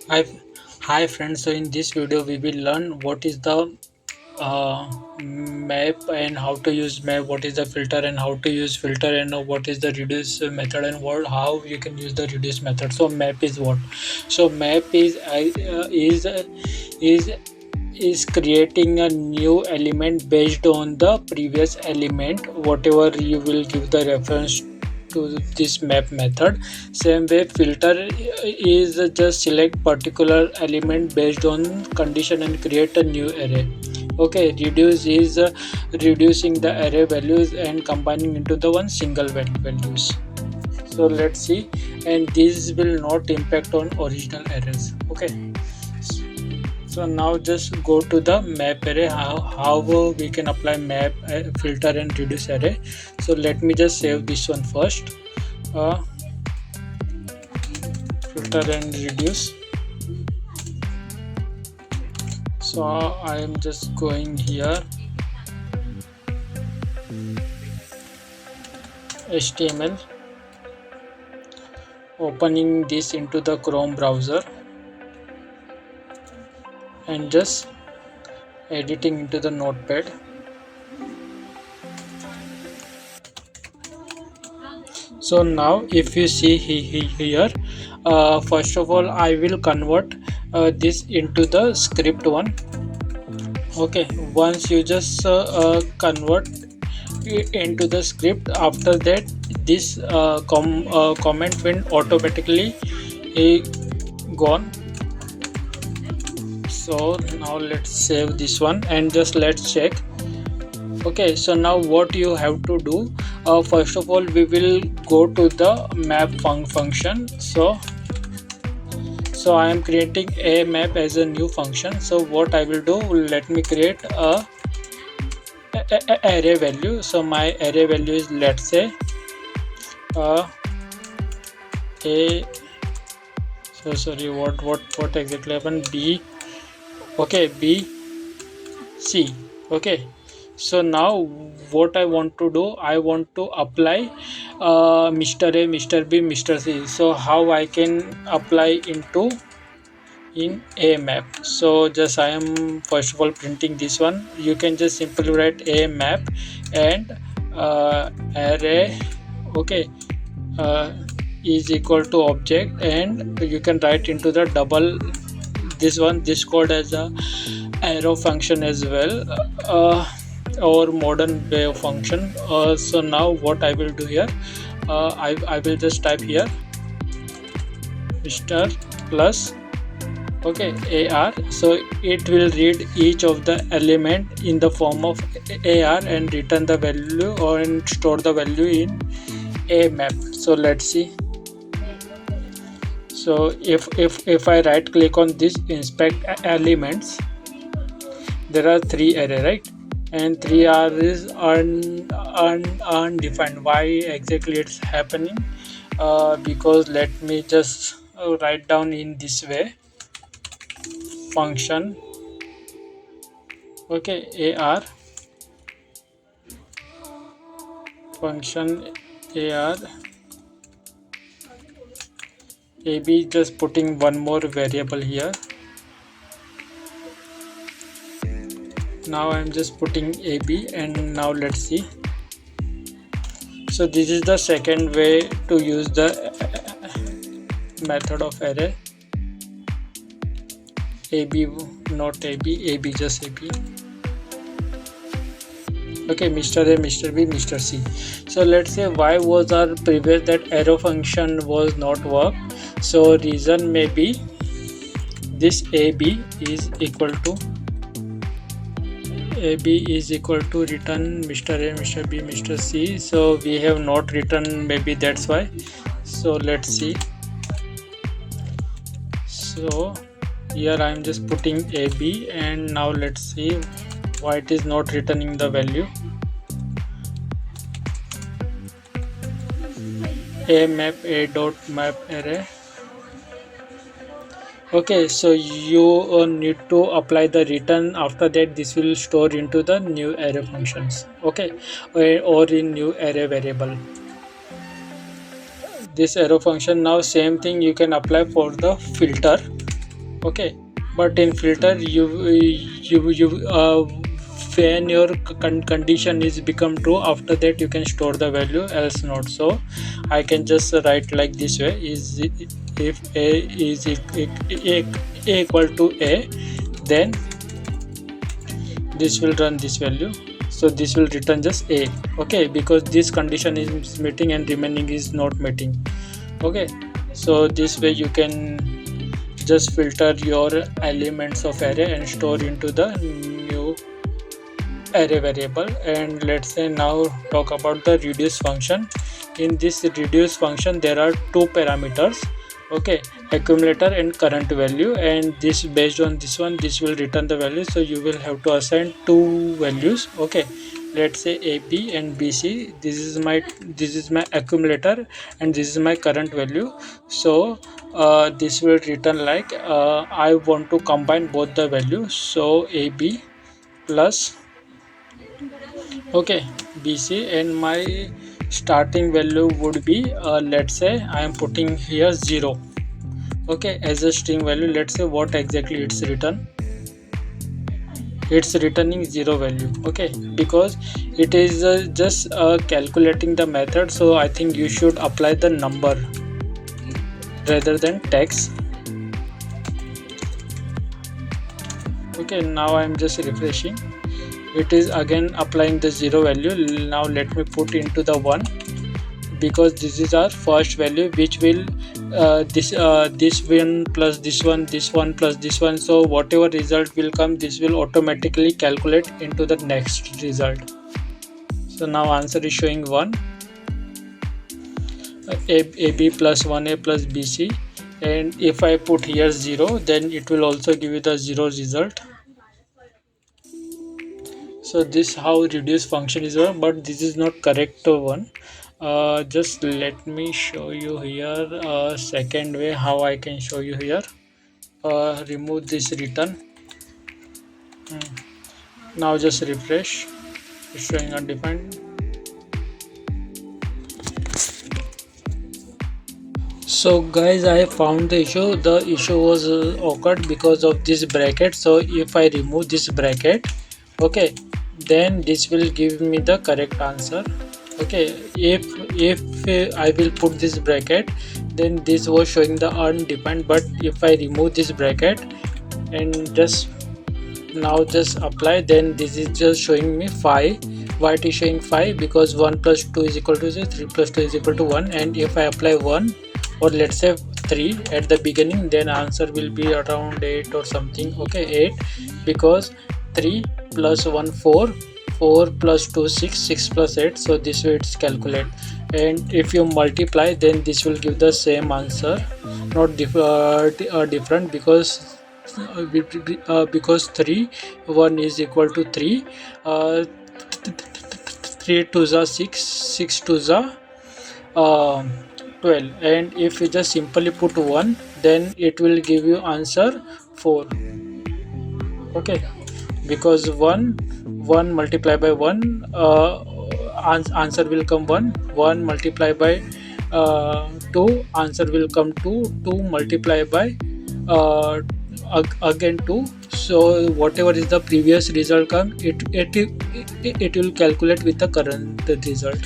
Hi, hi friends. So in this video we will learn what is the map and how to use map, what is the filter and how to use filter, and what is the reduce method and what how you can use the reduce method. So map is what? So map is is creating a new element based on the previous element, whatever you will give the reference to this map method. Same way filter is just select particular element based on condition and create a new array. Okay, reduce is reducing the array values and combining into the one single values. So let's see, and this will not impact on original arrays. Okay, so now just go to the map array, how we can apply map filter and reduce array. So let me just save this one first. uh, Filter and reduce. So I am just going here, HTML, opening this into the Chrome browser and just editing into the notepad. So now if you see here, first of all I will convert this into the script one. Okay, once you just convert into the script, after that this comment will automatically uh, gone. So now let's save this one and just let's check. Okay, so now what you have to do, first of all we will go to the map function. So I am creating a map as a new function. So what I will do, let me create a array value. So my array value is, let's say, uh, a so sorry, what exactly happened, b. Okay, b c. Okay, so now what I want to do, I want to apply Mr. A, Mr. B, Mr. C. So how I can apply into in a map? So just I am first of all printing this one. You can just simply write a map and array. Okay, uh, is equal to object, and you can write into the double this code as a arrow function as well, or modern way of function. So now what I will do here, I will just type here Mr. plus, okay, AR. So it will read each of the element in the form of AR and return the value or and store the value in a map. So let's see. So if I right click on this inspect elements, there are three array, right? And 3R is undefined. Why exactly it's happening? Because let me just write down in this way, function, okay, AR function, AR AB, just putting one more variable here. Now I'm just putting AB, and now let's see. So this is the second way to use the method of array. AB, not AB, AB, just AB. Okay, Mr. A, Mr. B, Mr. C. So let's say why was our previous that arrow function was not work. So reason may be this AB is equal to return Mr. A, Mr. B, Mr. C. So we have not written, maybe that's why. So let's see. So here I am just putting AB, and now let's see why it is not returning the value. A map, a dot map array. Okay, so you need to apply the return. After that this will store into the new array functions. Okay, or in new array variable, this arrow function. Now same thing you can apply for the filter. Okay, but in filter when your condition is become true, after that you can store the value, else not. So I can just write like this way: is if a is equal to a, then this will run this value, so this will return just a. Okay, because this condition is meeting and remaining is not meeting. Okay, so this way you can just filter your elements of array and store into the new array variable. And let's say now talk about the reduce function. In this reduce function there are two parameters, okay, accumulator and current value, and this based on this one, this will return the value. So you will have to assign two values. Okay, let's say ab and bc. This is my accumulator and this is my current value. So this will return like I want to combine both the values, so ab plus, okay, bc, and my starting value would be let's say I am putting here 0, okay, as a string value. Let's say what exactly it's return. It's returning 0 value. Okay, because it is just calculating the method, so I think you should apply the number rather than text. Okay, now I am just refreshing. It is again applying the 0 value. Now let me put into the 1, because this is our first value, which will this one plus this one, this one plus this one. So whatever result will come, this will automatically calculate into the next result. So now answer is showing 1, ab plus 1a plus bc, and if I put here 0, then it will also give you the 0 result. So this how reduce function is work, but this is not correct one. Just let me show you here a second way how I can show you here. Remove this return. Now just refresh. It's showing undefined. So guys, I found the issue. The issue was occurred because of this bracket. So if I remove this bracket, okay, then this will give me the correct answer. Okay, if I will put this bracket, then this was showing the undefined. But if I remove this bracket and just now just apply, then this is just showing me 5. Why it is showing 5? Because 1 plus 2 is equal to 0, 3 plus 2 is equal to 1, and if I apply 1 or let's say 3 at the beginning, then answer will be around 8 or something. Okay, 8, because 3 plus 1 4, 4 plus 2 6, 6 plus 8. So this way it's calculate, and if you multiply, then this will give the same answer, not different, because 3 1 is equal to 3, 3 2 is 6, 6 2 is 12, and if you just simply put 1, then it will give you answer 4. Okay, because 1 multiplied by 1, answer will come 1 multiplied by 2, answer will come 2 multiplied by again 2. So whatever is the previous result come, it will calculate with the current result.